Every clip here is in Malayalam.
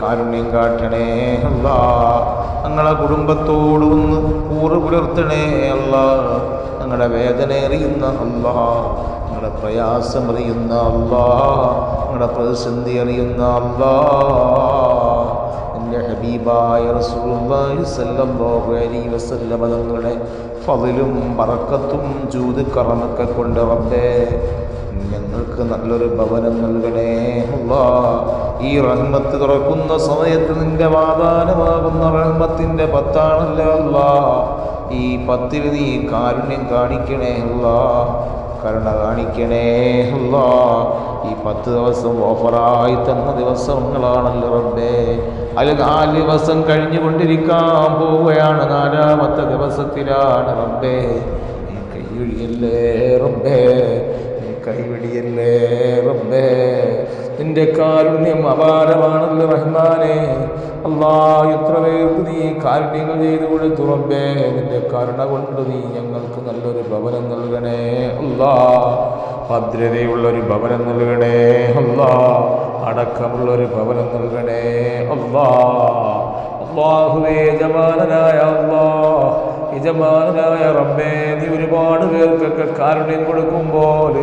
കാരുണ്യം കാട്ടണേ അല്ലാ. ഞങ്ങളെ കുടുംബത്തോട് ഒന്ന് കൂറ് പുലർത്തണേ അല്ലാ. ഞങ്ങളുടെ വേദന അറിയുന്ന അല്ലാ, ഞങ്ങളുടെ പ്രയാസം അറിയുന്ന അല്ലാ, ഞങ്ങളുടെ പ്രതിസന്ധി അറിയുന്ന അല്ലാ, എൻ്റെ ഹബീബായ റസൂലുള്ളാഹി സ്വല്ലല്ലാഹു അലൈഹി വസല്ലം തങ്ങളുടെ ഫളിലും ബറക്കത്തും ജൂദ് കറമൊക്കെ കൊണ്ട് റബ്ബേ ഞങ്ങൾക്ക് നല്ലൊരു ഭവനം നൽകണേ അല്ലാ. ഈ റഹ്മത്ത് തുറക്കുന്ന സമയത്ത് നിന്റെ വാദാനമാകുന്ന റഹ്മത്തിൻ്റെ പത്താണല്ലോ അല്ലാ. ഈ 10 നീ കാരുണ്യം കാണിക്കണേ അല്ലാ, കരുണ കാണിക്കണേ അല്ലാ. ഈ 10 ദിവസം ഓഫറായി തന്ന ദിവസങ്ങളാണല്ലോ റബ്ബേ. അതിൽ 4 ദിവസം കഴിഞ്ഞുകൊണ്ടിരിക്കാൻ പോവുകയാണ്, 4ാമത്തെ ദിവസത്തിലാണ് റബ്ബേ. നീ കൈയൊഴിയല്ലേ റബ്ബേ, കൈവെടിയല്ലേ റബ്ബേ. നിന്റെ കാരുണ്യം അപാരമാണല്ലോ റഹ്മാനെ അല്ലാ. എത്ര പേർക്ക് നീ കാരുണ്യങ്ങൾ ചെയ്തു കൊടുത്തു റബ്ബേ. നിന്റെ കരുണ കൊണ്ട് നീ ഞങ്ങൾക്ക് നല്ലൊരു ഭവനം നൽകണേ അല്ലാ. ഭദ്രതയുള്ളൊരു ഭവനം നൽകണേ അല്ലാ. അടക്കമുള്ളൊരു ഭവനം നൽകണേ അല്ലാ. അല്ലാഹുവേ യജമാനനായ അല്ലാ, യജമാനായ റബ്ബേ, നീ ഒരുപാട് പേർക്കൊക്കെ കാരുണ്യം കൊടുക്കുമ്പോൾ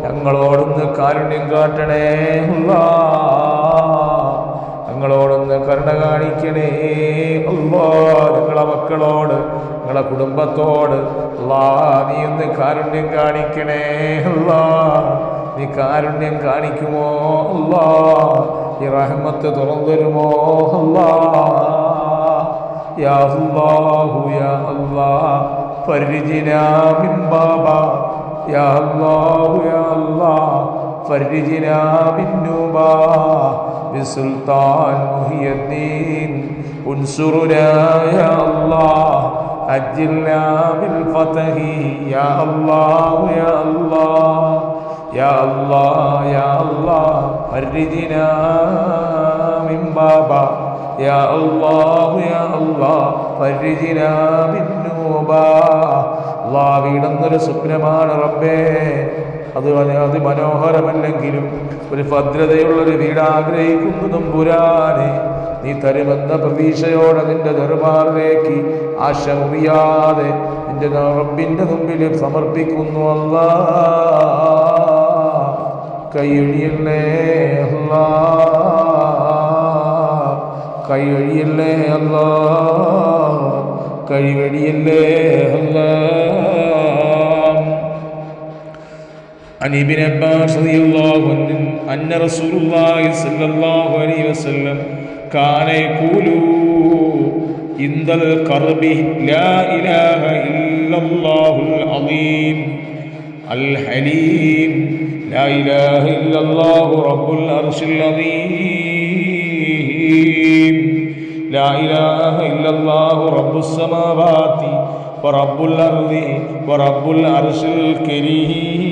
ഞങ്ങളോടൊന്ന് കാരുണ്യം കാട്ടണേ അല്ലാ. ഞങ്ങളോടൊന്ന് കരുണ കാണിക്കണേ അല്ലാ. ഞങ്ങളെ മക്കളോട്, ഞങ്ങളെ കുടുംബത്തോട് അല്ലാ നീ ഒന്ന് കാരുണ്യം കാണിക്കണേ അല്ലാ. നീ കാരുണ്യം കാണിക്കുമോ അല്ലാ? ഈ റഹ്മത്ത് തുറന്നു തരുമോ അല്ലാ? യാ അല്ലാഹു യാ അല്ലാഹ് ഫർജിനാ മിൻ ബാബാ. യാ അല്ലാഹു യാ അല്ലാഹ് ഫർജിനാ മിൻ നൂബാ ബിസുൽത്താൻ മുഹിയുദ്ദീൻ ഉൻസുറുനാ യാ അല്ലാഹ് അജ്ജിൽനാ ബിൽ ഫതഹി. യാ അല്ലാഹു യാ അല്ലാഹ് യാ അല്ലാഹ് യാ അല്ലാഹ് ഫർജിനാ മിൻ ബാബാ. യാ അല്ലാഹു യാ അല്ലാഹ് ഫർജിനാ ബിൻ നൂബാ. അല്ലാഹ് വീടെന്നൊരു സ്വപ്നമാണ് റബ്ബേ. അത് മനോഹരമല്ലെങ്കിലും ഒരു ഭദ്രതയുള്ളൊരു വീട് ആഗ്രഹിക്കുന്നു തമ്പുരാനെ. നീ തരുമെന്ന പ്രതീക്ഷയോടെ നിന്റെ ദർബാറിലേക്ക് ആശ മുറിയാതെ നിന്റെ റബ്ബിന്റെ മുമ്പിൽ സമർപ്പിക്കുന്നു അല്ലാ. കൈയൊഴിയല്ലേ അല്ലാ, കൈയൊഴിയല്ലേ അല്ലാ, കഴിവഴിയല്ലേ അല്ലാ. عن ابن عباس رضي الله عنه أن رسول الله صلى الله عليه وسلم كان يقول عند الكرب لا إله إلا الله العظيم الحليم لا إله إلا الله رب العرش العظيم لا إله إلا الله رب السماوات ورب الأرض ورب العرش الكريم.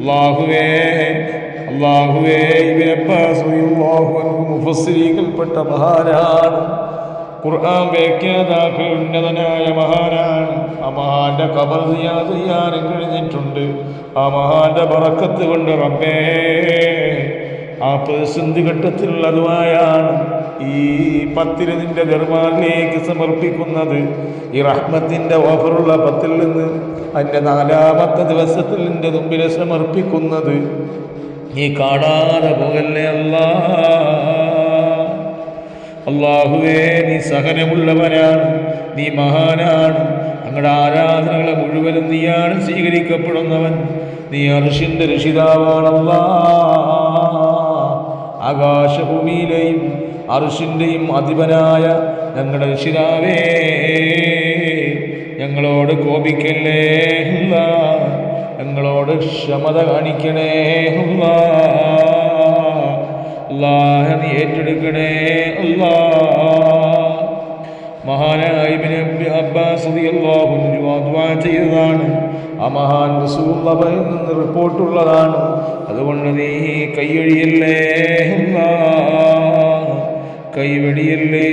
അല്ലാഹുവേ അല്ലാഹുവേ ഇബ്നു അബ്ബാസ് റളിയല്ലാഹു അൻഹു മുഫസ്സിരീകൾപ്പെട്ട മഹാനാണ്, ഖുർആൻ വ്യാഖ്യാതാക്കൾ ഉന്നതനായ മഹാനാണ്. ആ മഹാന്റെ ഖബർ സിയാറത്ത് ചെയ്യാനും കഴിഞ്ഞിട്ടുണ്ട്. ആ മഹാന്റെ ബറക്കത്ത് കൊണ്ട് റബ്ബേ ആ പ്രതിസന്ധി ഘട്ടത്തിലുള്ള ദുആയാണ് ഈ 10 നിന്റെ ദർബാറിലേക്ക് സമർപ്പിക്കുന്നത്. ഈ റഹ്മത്തിന്റെ ഓഫറുള്ള 10 നിന്ന് അതിൻ്റെ 4ാമത്തെ ദിവസത്തിൽ നിന്റെ മുമ്പിൽ സമർപ്പിക്കുന്നത്. നീ കാണാതെ പോകല്ലേ അല്ലാ. അല്ലാഹുവേ നീ സഹനമുള്ളവനാണ്, നീ മഹാനാണ്. ഞങ്ങളുടെ ആരാധനകളെ മുഴുവനും നീയാണ് സ്വീകരിക്കപ്പെടുന്നവൻ. നീ അർശിന്റെ രക്ഷിതാവാണല്ലാ. ആകാശഭൂമിയിലെയും അർശിൻ്റെയും അധിപനായ ഞങ്ങളുടെ രക്ഷിതാവേ, ഞങ്ങളോട് കോപിക്കല്ലേ അല്ലാ, ഞങ്ങളോട് ക്ഷമത കാണിക്കണേ അല്ലാ. അല്ലാഹ് നീ ഏറ്റെടുക്കണേ അല്ലാ. മഹാനായ ഇബ്നു അബ്ബാസ് റളിയല്ലാഹു അൻഹു ദുആ ചെയ്തതാണ്. ആ മഹാൻ റസൂലുള്ളാഹിയിൽ നിന്ന് റിപ്പോർട്ടുള്ളതാണ്. അതുകൊണ്ട് നീ കൈയൊഴിയല്ലേ അല്ലാ, കൈവെടിയല്ലേ